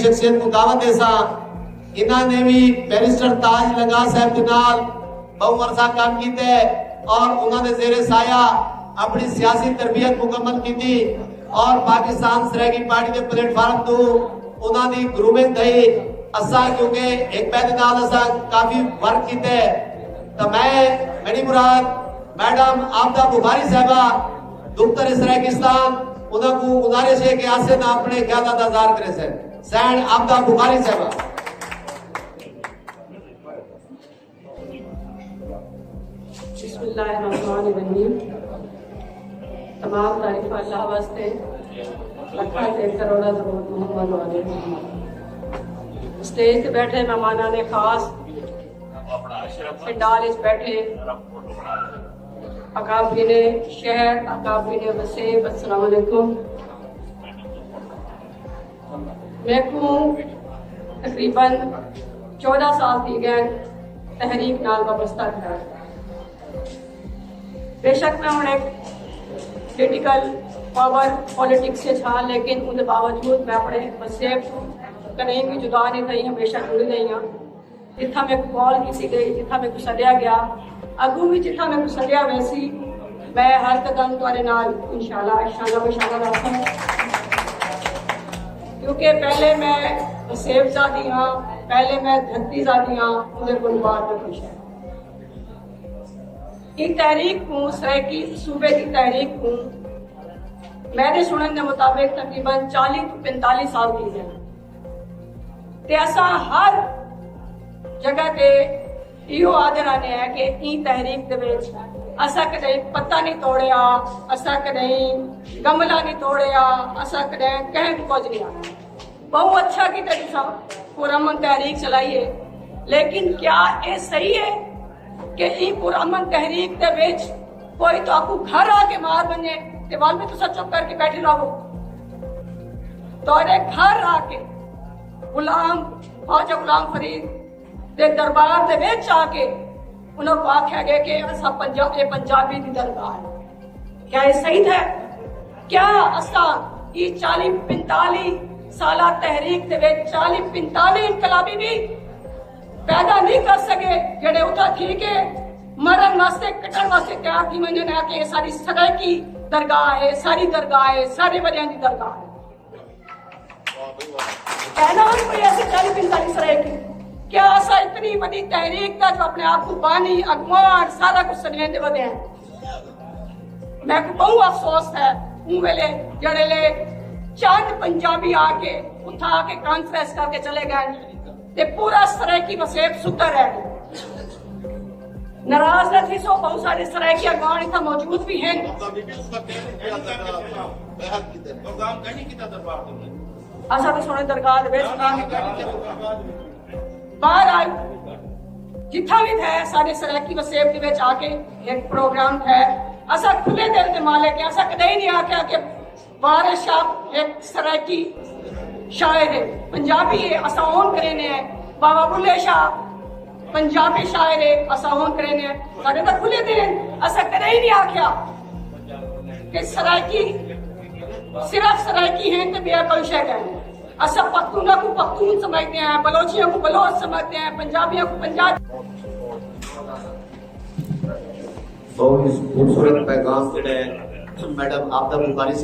शख्सियत को दावत देसा। इन्होंने भी बैरिस्टर ताज लंगा साहब के नाल बहु अरसा काम किया और उन्होंने जेरे साया अपनी सियासी तरबियत मुकम्मल की थी और पाकिस्तान सरायकी पार्टी के प्लेटफार्म तो उन्होंने ग्रूमिंग थी असा क्योंकि एक पैद नाल असा काफी वर्क किया। तो मैं मेरी मुराद मैडम आबदा बुखारी साहबा दुख्तर सरायकिस्तान उनको गुजारिश है कि आसे ना अपने ख्याल का इज़हार करे से सैन आबदा बुखारी साहबा। बिस्मिल्लाहिर्रहमानिर्रहीम। तमाम तारीफ अल्लाह वास्ते, लखत एक करोड़ा दरूद मोहम्मद वाले मोहम्मद। स्टेज पे बैठे मेहमानां ने खास, पंडाल बैठे अकाबरीने शहर, अकाबरीने वसीब, अस्सलाम वालेकुम। मैं को तकरीबन 14 साल थी गए तहरीक नाल वाबस्ता था। बेशक मैं हूँ एक पोलिटिकल पावर पॉलिटिक्स से छा, लेकिन उनके बावजूद मैं अपने वसीब कहीं भी जुदा नहीं थी, हमेशा जुड़ी रही हाँ। जिथा मैं कॉल की गई, जिथा मैं सलिया गया, अगू भी जिथा मैं सलिया वैसी मैं हर कदम तुहारे नाल इंशाल्लाह रखूँ। क्योंकि पहले मैं वसीब ज़ादी हाँ, पहले मैं धरती ज़ादी हाँ, उन्हें गुलबार में खुश है। ये तहरीक हूँ सरायकी सूबे की तहरीक हूँ, मैंने सुनने के मुताबिक तकरीबन 40-45 साल की है। ऐसा हर जगह पे यो आदर आने है कि ई तहरीक दे विच असा कदे पत्ता नहीं तोड़िया, असा कदे गमला नहीं तोड़िया, असा कदे कहीं कुछ नहीं आना। बहुत अच्छा की तरीका पुरअमन तहरीक चलाइए, लेकिन क्या ये सही है कि ई पुरअमन तहरीक दे विच कोई तो आपको घर आके मार बने दीवार में तो चुप करके बैठे रहो। तोरे घर आके गुलाम ख्वाजा गुलाम फरीद दे दरबार दे विच आके उन्होंने आख्या गया कि असा पंजाबी की दरगाह है। क्या ये सही है? क्या असा ये 40-45 साल तहरीक दे विच 40-45 इनकलाबी भी पैदा नहीं कर सके जेडे उठा ठीक है मरण वास्ते कटन वास्ते तैयार थी। मैंने ना कि सारी सरायकी दरगाह है, सारी दरगाह है, सारे बलियां की दरगाह है। कहना हम कोई ऐसे 40-45 सरायकी, क्या ऐसा इतनी बड़ी तहरीक था जो अपने आप को बानी अगवान सारा कुछ सनेंदे बदे हैं। मैं को बहुत अफसोस है उन वेले जड़े ले चंद पंजाबी आके उठा आके कॉन्फ्रेंस करके चले गए ते पूरा सरायकी वसीब सुतर है। नाराज न थी सो बहुत सारे सरायकी अगवान इतना मौजूद भी हैं। असा तो सोने दरगाह दे बाहर आए जिथा भी थे सारे सरायकी वसीब के विच आके एक प्रोग्राम है। असा खुले दिल के मालिक है, असा कदे नहीं आख्या कि वारिस शाह एक सरायकी शायर है, पंजाबी है, असा ओन करेने है। बाबा बुल्ले शाह पंजाबी शायर है, असा ओन करेने है। साडे तो खुले दिल, असा कदे ही नहीं आख्या कि सरायकी सिर्फ सरायकी है तो बेया कोई शय है। असा पख्तूना को पख्तून समझते हैं, बलोचियों को बलोच समझते हैं, पंजाबियों को पंजाबी। बहुत खूबसूरत पैगाम मैडम आबदा बुखारी साहब